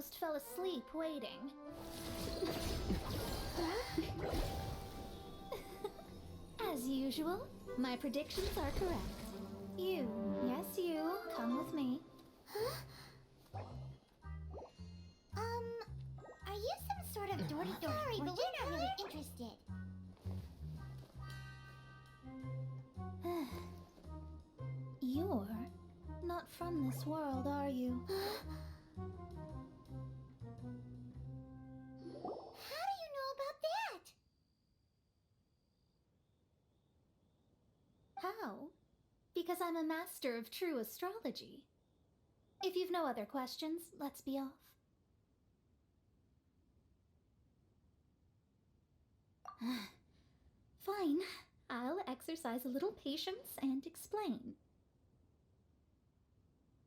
almost fell asleep waiting. As usual, my predictions are correct. You, yes you, come with me. Are you some sort of Dory? Sorry, but we're not really interested. You're not from this world, are you? How do you know about that? How? Because I'm a master of true astrology. If you've no other questions, let's be off. Fine. I'll exercise a little patience and explain.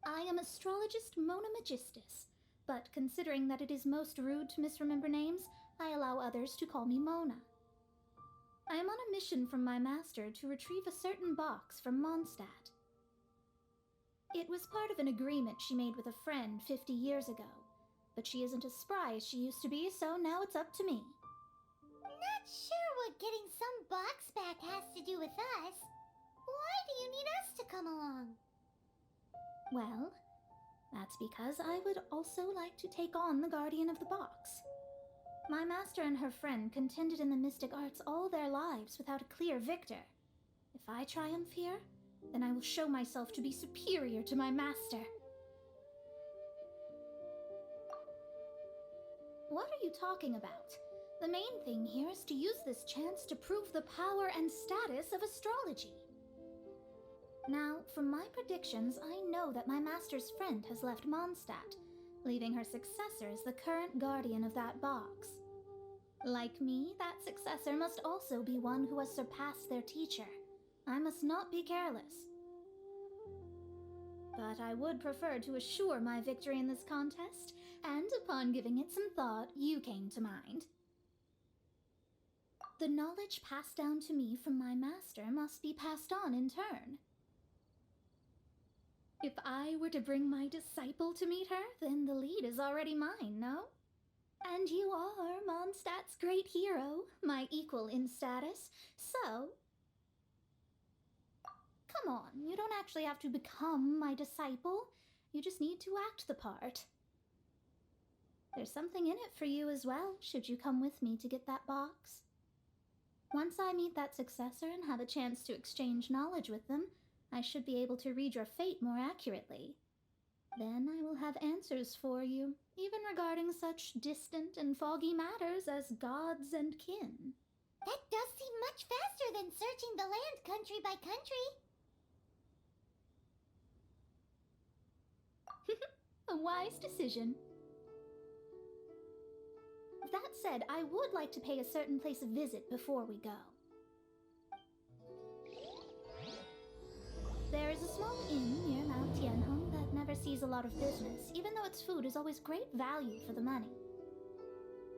I am astrologist Mona Magistus, but considering that it is most rude to misremember names, I allow others to call me Mona. I am on a mission from my master to retrieve a certain box from Mondstadt. It was part of an agreement she made with a friend 50 years ago, but she isn't as spry as she used to be, so now it's up to me. Not sure what getting some box back has to do with us. Why do you need us to come along? Well, that's because I would also like to take on the Guardian of the Box. My master and her friend contended in the mystic arts all their lives without a clear victor. If I triumph here, then I will show myself to be superior to my master. What are you talking about? The main thing here is to use this chance to prove the power and status of astrology. Now, from my predictions, I know that my master's friend has left Mondstadt, leaving her successor as the current guardian of that box. Like me, that successor must also be one who has surpassed their teacher. I must not be careless. But I would prefer to assure my victory in this contest, and upon giving it some thought, you came to mind. The knowledge passed down to me from my master must be passed on in turn. If I were to bring my disciple to meet her, then the lead is already mine, no? And you are Mondstadt's great hero, my equal in status, so... Come on, you don't actually have to become my disciple. You just need to act the part. There's something in it for you as well, should you come with me to get that box. Once I meet that successor and have a chance to exchange knowledge with them, I should be able to read your fate more accurately. Then I will have answers for you, even regarding such distant and foggy matters as gods and kin. That does seem much faster than searching the land country by country. A wise decision. That said, I would like to pay a certain place a visit before we go. There is a small inn near Mount Tianheng that never sees a lot of business, even though its food is always great value for the money.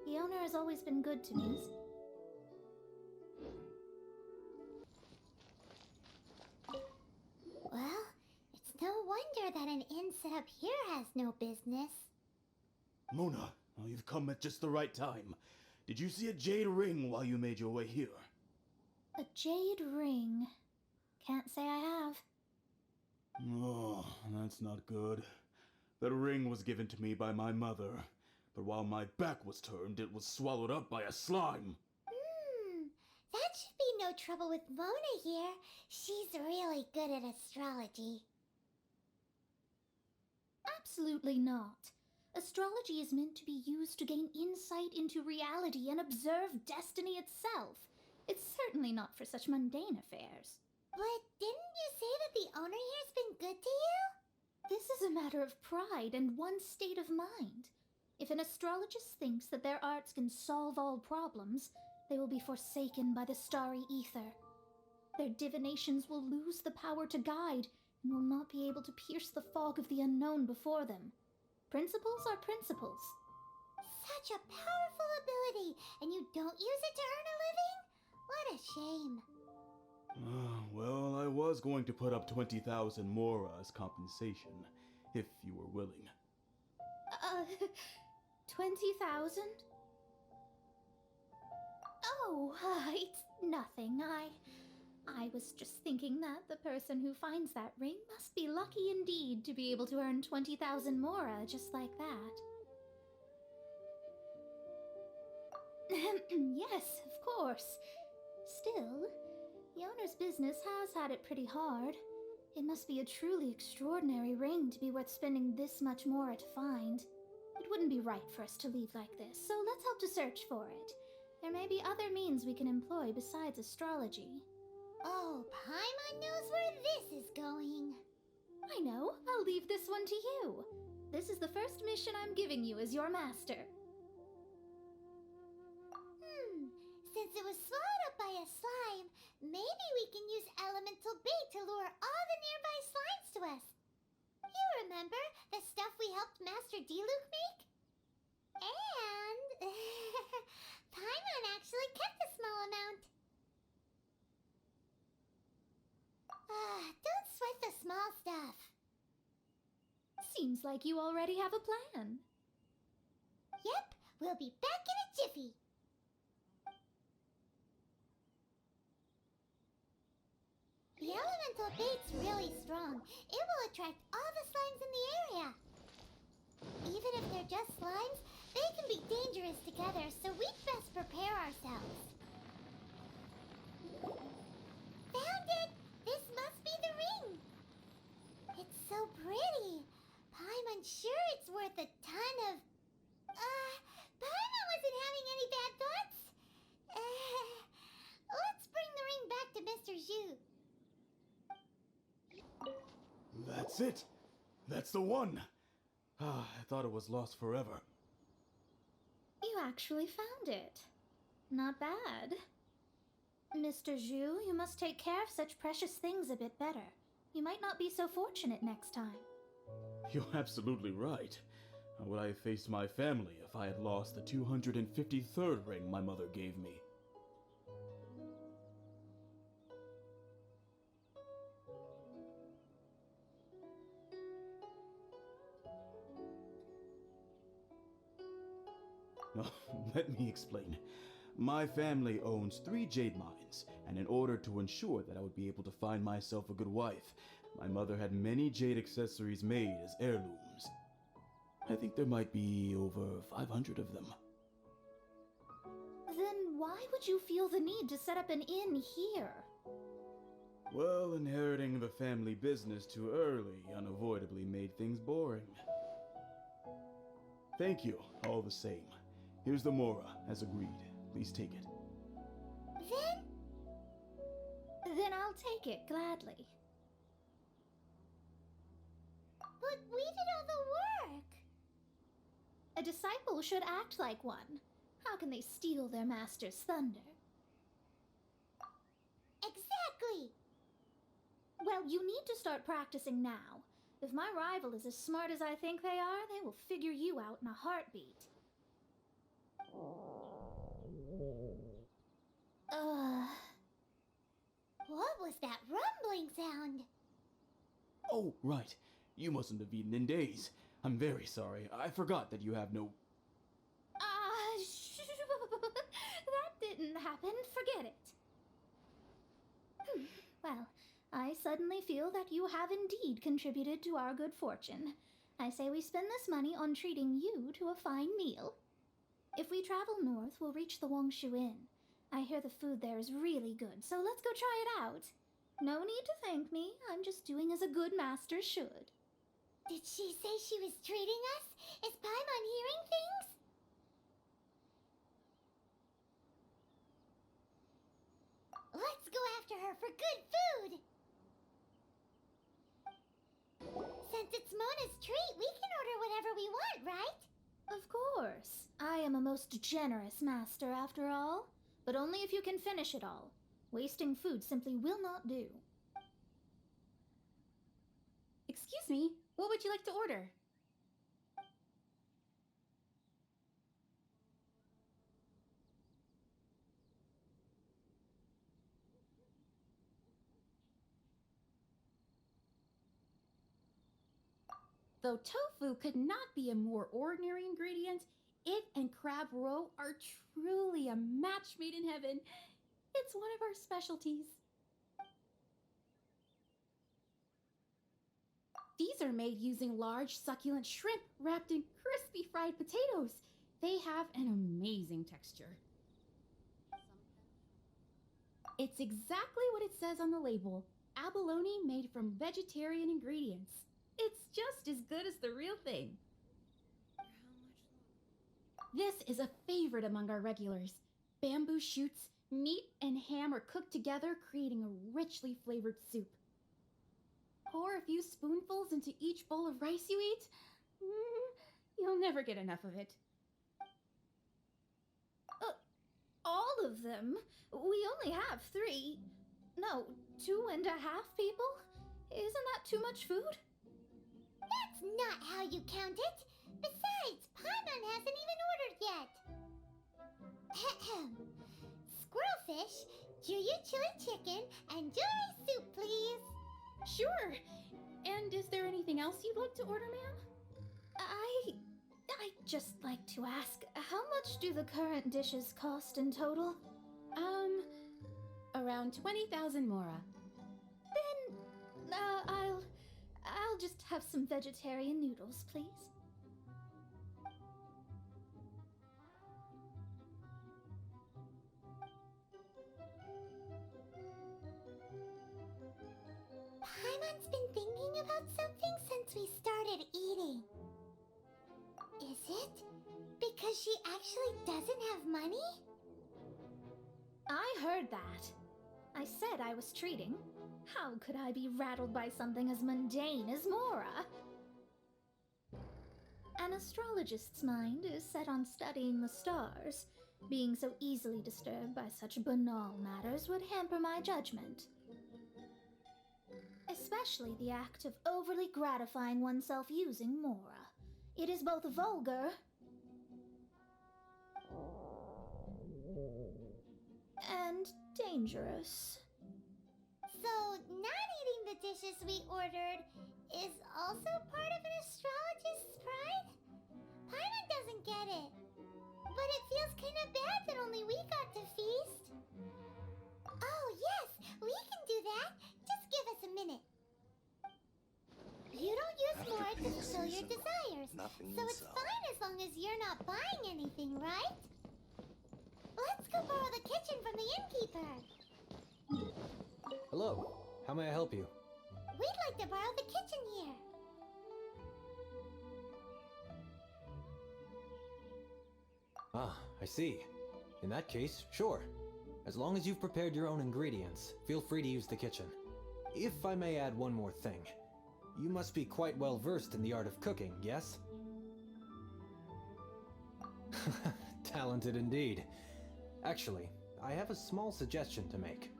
The owner has always been good to me. Well, it's no wonder that an inn set up here has no business. Mona, oh, you've come at just the right time. Did you see a jade ring while you made your way here? A jade ring. Can't say I have. Oh, that's not good. That ring was given to me by my mother, but while my back was turned, it was swallowed up by a slime. That should be no trouble with Mona here. She's really good at astrology. Absolutely not. Astrology is meant to be used to gain insight into reality and observe destiny itself. It's certainly not for such mundane affairs. But didn't you say that the owner here's been good to you? This is a matter of pride and one's state of mind. If an astrologist thinks that their arts can solve all problems, they will be forsaken by the starry ether. Their divinations will lose the power to guide and will not be able to pierce the fog of the unknown before them. Principles are principles. Such a powerful ability, and you don't use it to earn a living? What a shame. Well, I was going to put up 20,000 more as compensation, if you were willing. 20,000? Oh, it's nothing. I was just thinking that the person who finds that ring must be lucky indeed to be able to earn 20,000 mora just like that. Yes, of course. Still, the owner's business has had it pretty hard. It must be a truly extraordinary ring to be worth spending this much mora to find. It wouldn't be right for us to leave like this, so let's help to search for it. There may be other means we can employ besides astrology. Oh, Paimon knows where this is going. I know. I'll leave this one to you. This is the first mission I'm giving you as your master. Since it was swallowed up by a slime, maybe we can use elemental bait to lure all the nearby slimes to us. You remember the stuff we helped Master Diluc make? And Paimon actually kept a small amount. Don't sweat the small stuff. Seems like you already have a plan. Yep, we'll be back in a jiffy. The elemental bait's really strong. It will attract all the slimes in the area. Even if they're just slimes, they can be dangerous together, so we'd best prepare ourselves. Found it! This must be the ring! It's so pretty. Paimon's sure it's worth a ton of... Paimon wasn't having any bad thoughts. Let's bring the ring back to Mr. Zhu. That's it! That's the one! I thought it was lost forever. You actually found it. Not bad. Mr. Zhu, you must take care of such precious things a bit better. You might not be so fortunate next time. You're absolutely right. How would I have faced my family if I had lost the 253rd ring my mother gave me? No, let me explain. My family owns 3 jade mines, and in order to ensure that I would be able to find myself a good wife, my mother had many jade accessories made as heirlooms. I think there might be over 500 of them. Then why would you feel the need to set up an inn here? Well, inheriting the family business too early unavoidably made things boring. Thank you, all the same. Here's the mora, as agreed. Please take it. Then I'll take it gladly. But we did all the work. A disciple should act like one. How can they steal their master's thunder? Exactly. Well, you need to start practicing now. If my rival is as smart as I think they are, they will figure you out in a heartbeat. What was that rumbling sound? Oh, right. You mustn't have eaten in days. I'm very sorry. I forgot that you have no... That didn't happen. Forget it. Well, I suddenly feel that you have indeed contributed to our good fortune. I say we spend this money on treating you to a fine meal. If we travel north, we'll reach the Wongshu Inn. I hear the food there is really good, so let's go try it out. No need to thank me. I'm just doing as a good master should. Did she say she was treating us? Is Paimon hearing things? Let's go after her for good food! Since it's Mona's treat, we can order whatever we want, right? Of course. I am a most generous master, after all. But only if you can finish it all. Wasting food simply will not do. Excuse me, what would you like to order? Though tofu could not be a more ordinary ingredient, It and crab roe are truly a match made in heaven. It's one of our specialties. These are made using large, succulent shrimp wrapped in crispy fried potatoes. They have an amazing texture. It's exactly what it says on the label. Abalone made from vegetarian ingredients. It's just as good as the real thing. This is a favorite among our regulars. Bamboo shoots, meat, and ham are cooked together, creating a richly flavored soup. Pour a few spoonfuls into each bowl of rice you eat. You'll never get enough of it. All of them? We only have 3. No, 2.5 people? Isn't that too much food? That's not how you count it. Besides, Paimon hasn't even ordered yet. Ahem. Squirrelfish, Juyu chili chicken, and Jury soup, please. Sure. And is there anything else you'd like to order, ma'am? I'd just like to ask, how much do the current dishes cost in total? Around 20,000 mora. Then, I'll just have some vegetarian noodles, please. Paimon's been thinking about something since we started eating. Is it because she actually doesn't have money? I heard that. I said I was treating. How could I be rattled by something as mundane as Mora? An astrologist's mind is set on studying the stars. Being so easily disturbed by such banal matters would hamper my judgment. Especially the act of overly gratifying oneself using Mora. It is both vulgar and dangerous. So, not eating the dishes we ordered is also part of an astrologist's pride? Paimon doesn't get it. But it feels kind of bad that only we got to feast. Oh, yes, we can do that. Just give us a minute. You don't use more to fulfill your desires, so it's fine as long as you're not buying anything, right? Let's go borrow the kitchen from the innkeeper. Hello, how may I help you? We'd like to borrow the kitchen here. Ah, I see. In that case, sure. As long as you've prepared your own ingredients, feel free to use the kitchen. If I may add one more thing. You must be quite well versed in the art of cooking, yes? Talented indeed. Actually, I have a small suggestion to make.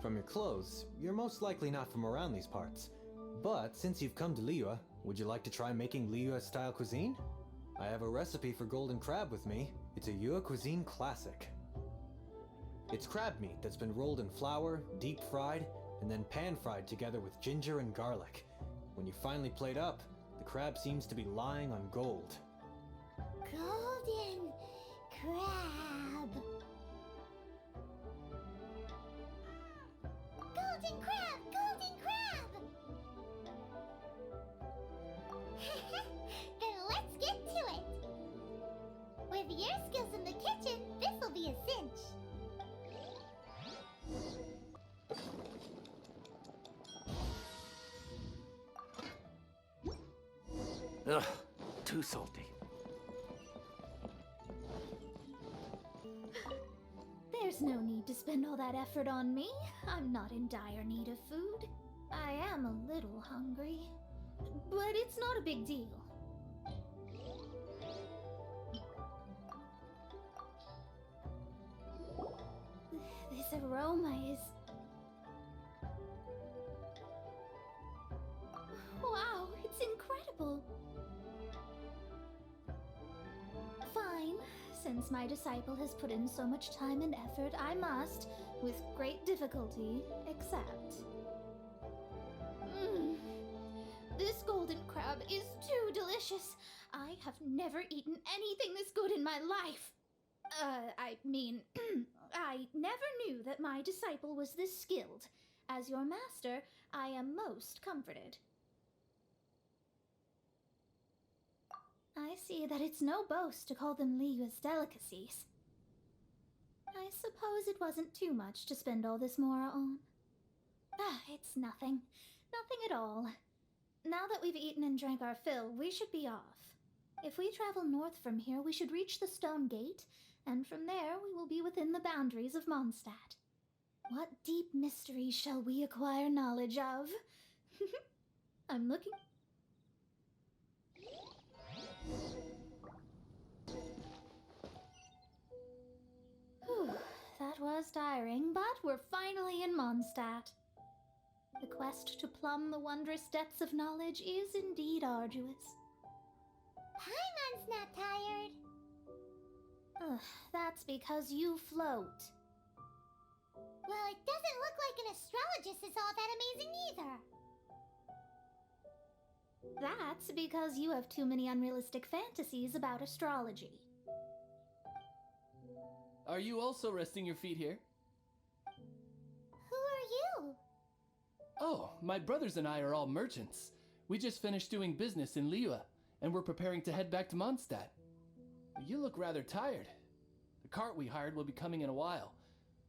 From your clothes, you're most likely not from around these parts. But since you've come to Liyue, would you like to try making Liyue-style cuisine? I have a recipe for golden crab with me. It's a Yue cuisine classic. It's crab meat that's been rolled in flour, deep fried, and then pan-fried together with ginger and garlic. When you finally plate up, the crab seems to be lying on gold. Golden crab. Golden crab! Golden crab! Then let's get to it! With your skills in the kitchen, this'll be a cinch. Ugh, too salty. There's no need to spend all that effort on me. I'm not in dire need of food. I am a little hungry, but it's not a big deal. This aroma is... Wow, it's incredible. Fine. Since my disciple has put in so much time and effort, I must, with great difficulty, accept. This golden crab is too delicious. I have never eaten anything this good in my life. I mean, I never knew that my disciple was this skilled. As your master, I am most comforted. I see that it's no boast to call them Liyue's delicacies. I suppose it wasn't too much to spend all this mora on. It's nothing. Nothing at all. Now that we've eaten and drank our fill, we should be off. If we travel north from here, we should reach the Stone Gate, and from there we will be within the boundaries of Mondstadt. What deep mystery shall we acquire knowledge of? I'm looking... Whew, that was tiring, but we're finally in Mondstadt. The quest to plumb the wondrous depths of knowledge is indeed arduous. Paimon's not tired. Ugh, that's because you float. Well, it doesn't look like an astrologist is all that amazing either. That's because you have too many unrealistic fantasies about astrology. Are you also resting your feet here? Who are you? Oh, my brothers and I are all merchants. We just finished doing business in Liyue, and we're preparing to head back to Mondstadt. You look rather tired. The cart we hired will be coming in a while.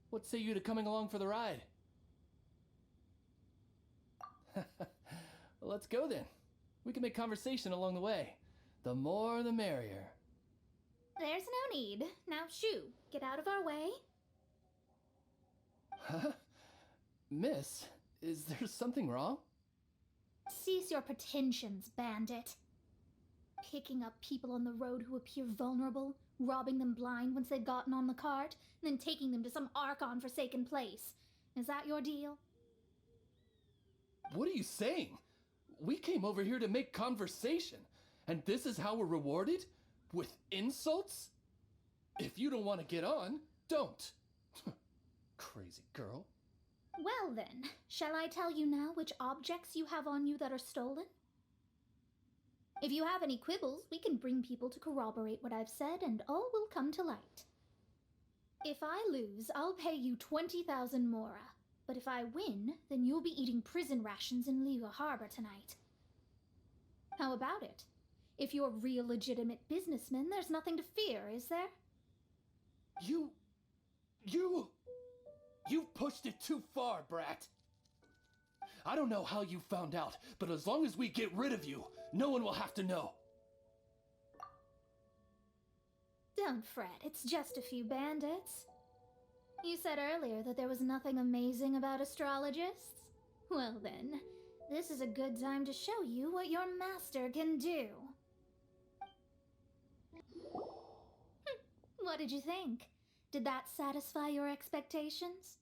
What say you to coming along for the ride? Well, let's go then. We can make conversation along the way. The more the merrier. There's no need. Now shoo, get out of our way. Huh? Miss, is there something wrong? Cease your pretensions, bandit. Picking up people on the road who appear vulnerable, robbing them blind once they've gotten on the cart, and then taking them to some Archon-forsaken place. Is that your deal? What are you saying? We came over here to make conversation, and this is how we're rewarded? With insults? If you don't want to get on, don't. Crazy girl. Well then, shall I tell you now which objects you have on you that are stolen? If you have any quibbles, we can bring people to corroborate what I've said, and all will come to light. If I lose, I'll pay you 20,000 mora. But if I win, then you'll be eating prison rations in Liyue Harbor tonight. How about it? If you're real legitimate businessmen, there's nothing to fear, is there? You've pushed it too far, brat. I don't know how you found out, but as long as we get rid of you, no one will have to know. Don't fret, it's just a few bandits. You said earlier that there was nothing amazing about astrologists? Well then, this is a good time to show you what your master can do. What did you think? Did that satisfy your expectations?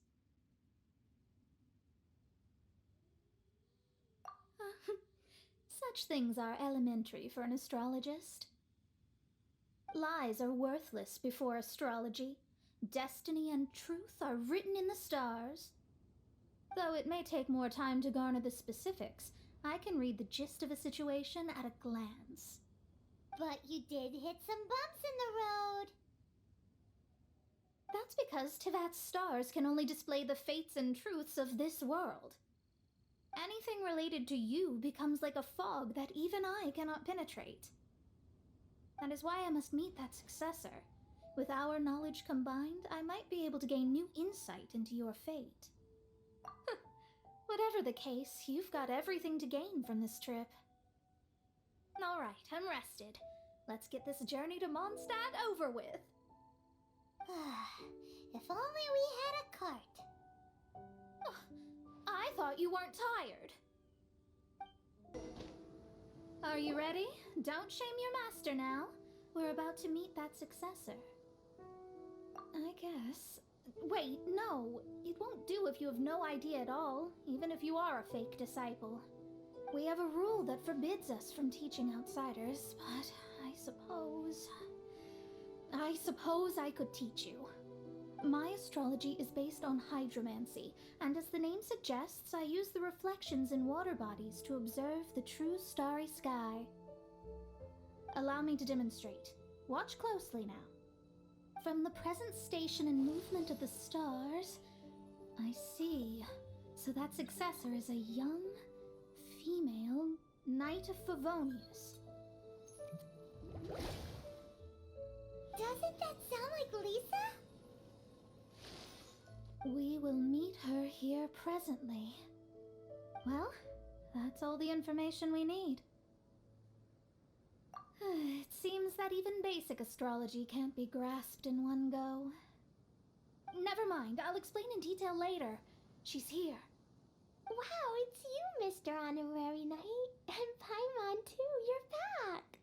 Such things are elementary for an astrologist. Lies are worthless before astrology. Destiny and truth are written in the stars. Though it may take more time to garner the specifics, I can read the gist of a situation at a glance. But you did hit some bumps in the road. That's because Teyvat's stars can only display the fates and truths of this world. Anything related to you becomes like a fog that even I cannot penetrate. That is why I must meet that successor. With our knowledge combined, I might be able to gain new insight into your fate. Whatever the case, you've got everything to gain from this trip. Alright, I'm rested. Let's get this journey to Mondstadt over with. If only we had a cart. I thought you weren't tired. Are you ready? Don't shame your master now. We're about to meet that successor. I guess. Wait, no. It won't do if you have no idea at all, even if you are a fake disciple. We have a rule that forbids us from teaching outsiders, but I suppose I could teach you. My astrology is based on hydromancy, and as the name suggests, I use the reflections in water bodies to observe the true starry sky. Allow me to demonstrate. Watch closely now. From the present station and movement of the stars, I see. So that successor is a young, female Knight of Favonius. Doesn't that sound like Lisa? We will meet her here presently. Well, that's all the information we need. It seems that even basic astrology can't be grasped in one go. Never mind, I'll explain in detail later. She's here. Wow, it's you, Mr. Honorary Knight. And Paimon, too. You're back.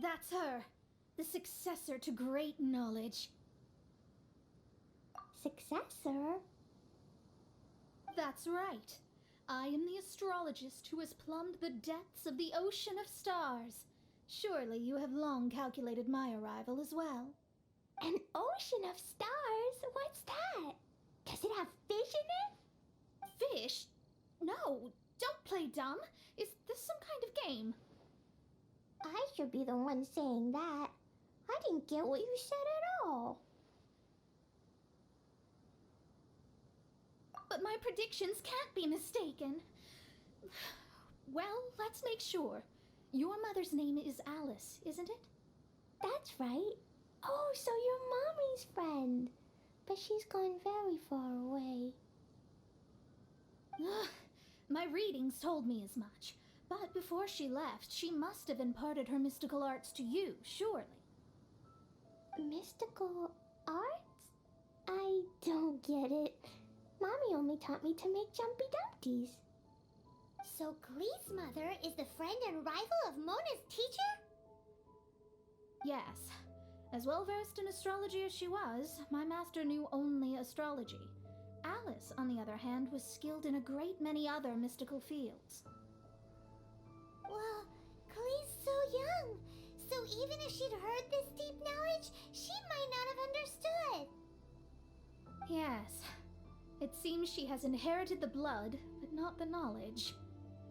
That's her. The successor to great knowledge. Successor? That's right. I am the astrologist who has plumbed the depths of the ocean of stars. Surely you have long calculated my arrival as well. An ocean of stars? What's that? Does it have fish in it? Fish? No, don't play dumb. Is this some kind of game? I should be the one saying that. I didn't get what you said at all. But my predictions can't be mistaken. Well, let's make sure. Your mother's name is Alice, isn't it? That's right. Oh, so you're Mommy's friend. But she's gone very far away. My readings told me as much. But before she left, she must have imparted her mystical arts to you, surely. Mystical arts? I don't get it. Mommy only taught me to make Jumpy Dumpties. So Glee's mother is the friend and rival of Mona's teacher? Yes. As well versed in astrology as she was, my master knew only astrology. Alice, on the other hand, was skilled in a great many other mystical fields. Well, Glee's so young. So even if she'd heard this deep knowledge, she might not have understood. Yes. It seems she has inherited the blood, but not the knowledge.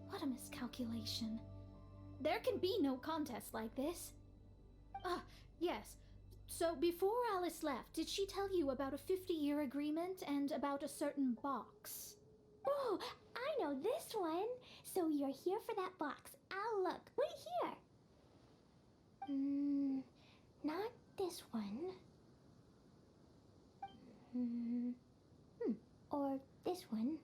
What a miscalculation. There can be no contest like this. Ah, yes. So before Alice left, did she tell you about a 50-year agreement and about a certain box? Oh, I know this one. So you're here for that box. I'll look. Wait here. Not this one. Or this one.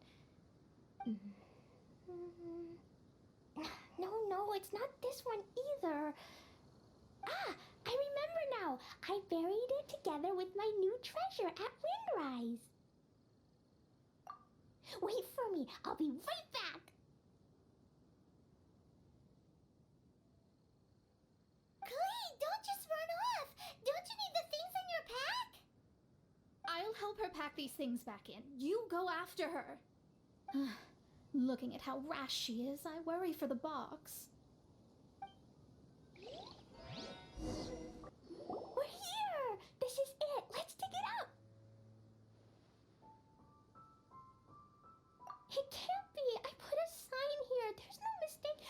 No, it's not this one either. Ah, I remember now. I buried it together with my new treasure at Windrise. Wait for me. I'll be right back. Glee, don't just run off. Don't you need the things in your pack? I'll help her pack these things back in. You go after her. Looking at how rash she is, I worry for the box. We're here! This is it! Let's dig it up! It can't be! I put a sign here! There's no mistake!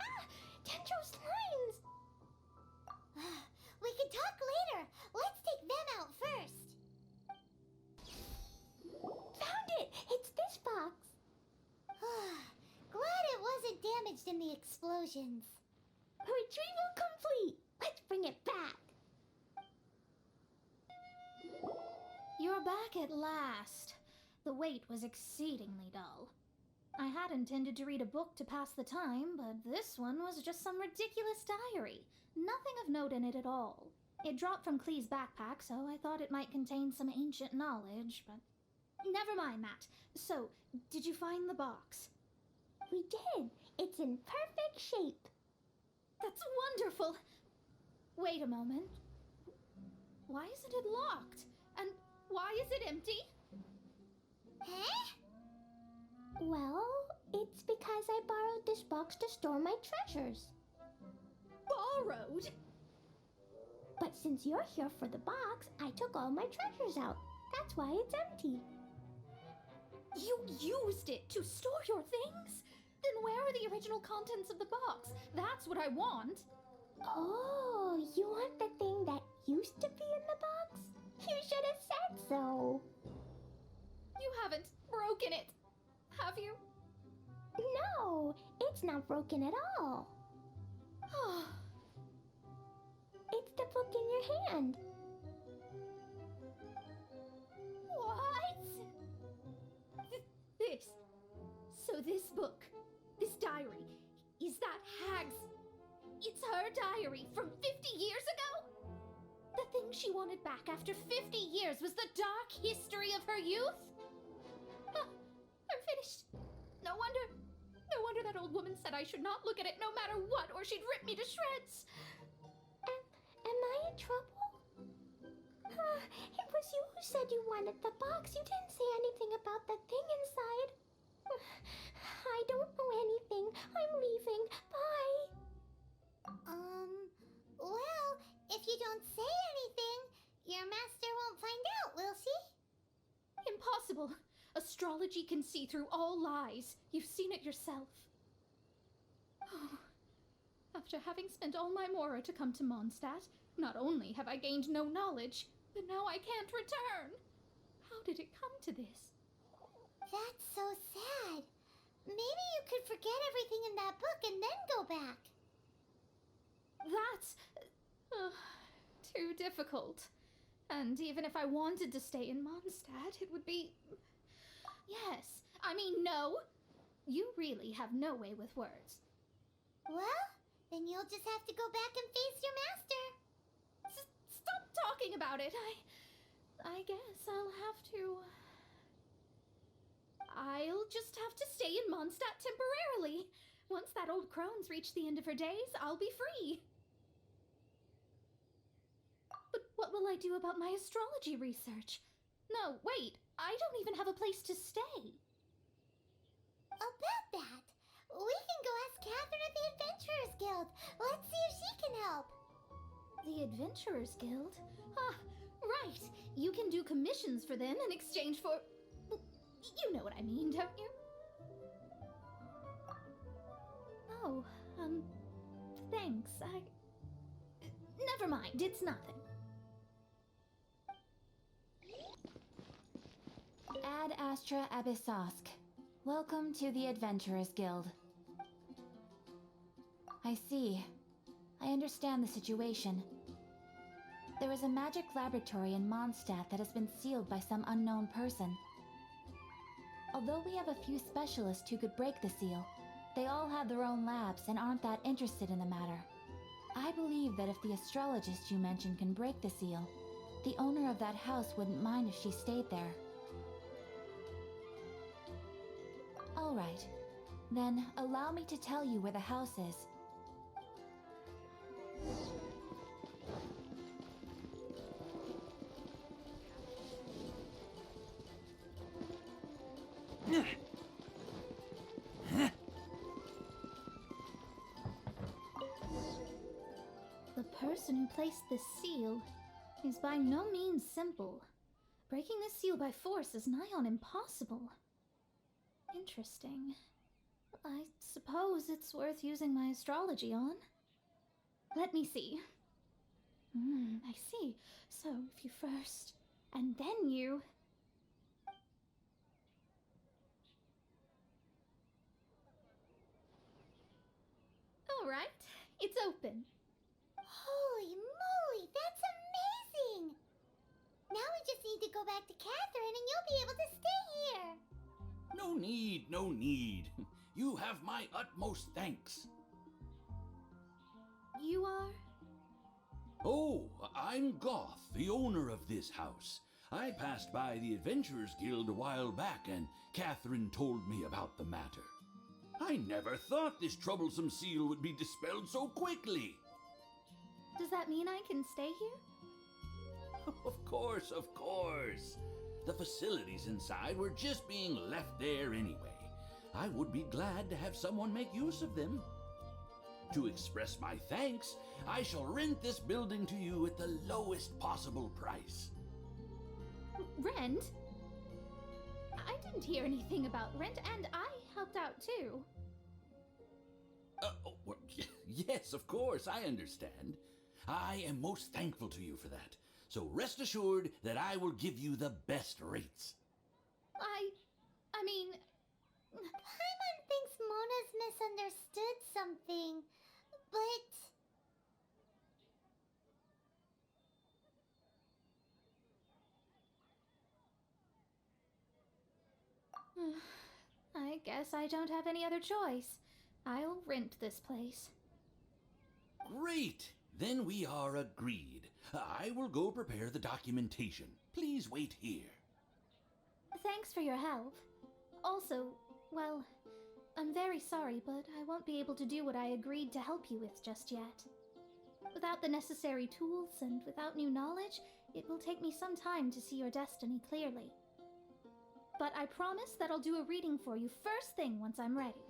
Ah! Dendro's lines! We can talk later! Let's take them out first! Found it! It's this box! Glad it wasn't damaged in the explosions. Retrieval complete! Let's bring it back! You're back at last. The wait was exceedingly dull. I had intended to read a book to pass the time, but this one was just some ridiculous diary. Nothing of note in it at all. It dropped from Clee's backpack, so I thought it might contain some ancient knowledge, but... Never mind that. So, did you find the box? We did! It's in perfect shape! That's wonderful! Wait a moment. Why isn't it locked? And why is it empty? Huh? Well, it's because I borrowed this box to store my treasures. Borrowed? But since you're here for the box, I took all my treasures out. That's why it's empty. You used it to store your things? Then where are the original contents of the box? That's what I want. Oh, you want the thing that used to be in the box? You should have said so. You haven't broken it, have you? No, it's not broken at all. It's the book in your hand. What? This. So this book, this diary, is that Hag's? It's her diary from 50 years ago? The thing she wanted back after 50 years was the dark history of her youth? I'm finished. No wonder that old woman said I should not look at it no matter what, or she'd rip me to shreds. Am I in trouble? It was you who said you wanted the box. You didn't say anything about the thing inside. I don't know anything. I'm leaving. Bye. Well, if you don't say anything, your master won't find out, will she? Impossible. Astrology can see through all lies. You've seen it yourself. After having spent all my mora to come to Mondstadt, not only have I gained no knowledge, but now I can't return. How did it come to this? That's so sad. Maybe you could forget everything in that book and then go back. That's too difficult. And even if I wanted to stay in Mondstadt, it would be... Yes, I mean no. You really have no way with words. Well, then you'll just have to go back and face your master. Stop talking about it. I guess I'll just have to stay in Mondstadt temporarily. Once that old crone's reached the end of her days, I'll be free. But what will I do about my astrology research? No, wait, I don't even have a place to stay. About that, we can go ask Catherine at the Adventurers Guild. Let's see if she can help. The Adventurers Guild? Ah, right. You can do commissions for them in exchange for... You know what I mean, don't you? Oh, thanks. Never mind, it's nothing. Ad Astra Abyssosk. Welcome to the Adventurers Guild. I see. I understand the situation. There is a magic laboratory in Mondstadt that has been sealed by some unknown person. Although we have a few specialists who could break the seal, they all have their own labs and aren't that interested in the matter. I believe that if the astrologist you mentioned can break the seal, the owner of that house wouldn't mind if she stayed there. All right. Then allow me to tell you where the house is. The person who placed this seal is by no means simple. Breaking this seal by force is nigh on impossible. Interesting. I suppose it's worth using my astrology on. Let me see. I see. So, if you first, and then you... Alright, it's open. Holy moly, that's amazing! Now we just need to go back to Catherine and you'll be able to stay here. No need, no need. You have my utmost thanks. You are? Oh, I'm Goth, the owner of this house. I passed by the Adventurers Guild a while back, and Catherine told me about the matter. I never thought this troublesome seal would be dispelled so quickly. Does that mean I can stay here? Of course, of course. The facilities inside were just being left there anyway. I would be glad to have someone make use of them. To express my thanks, I shall rent this building to you at the lowest possible price. Rent? I didn't hear anything about rent, and I helped out too. Yes, of course, I understand. I am most thankful to you for that. So rest assured that I will give you the best rates. I mean, Paimon thinks Mona's misunderstood something, but... I guess I don't have any other choice. I'll rent this place. Great! Then we are agreed. I will go prepare the documentation. Please wait here. Thanks for your help. Also, well, I'm very sorry, but I won't be able to do what I agreed to help you with just yet. Without the necessary tools and without new knowledge, it will take me some time to see your destiny clearly. But I promise that I'll do a reading for you first thing once I'm ready.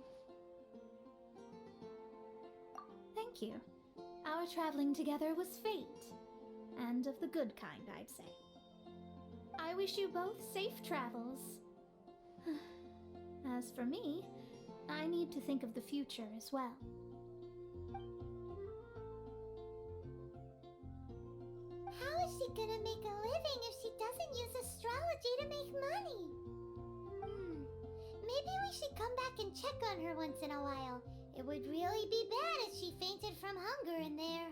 Thank you. Our traveling together was fate. And of the good kind, I'd say. I wish you both safe travels. As for me, I need to think of the future as well. How is she gonna make a living if she doesn't use astrology to make money? Maybe we should come back and check on her once in a while. It would really be bad if she fainted from hunger in there.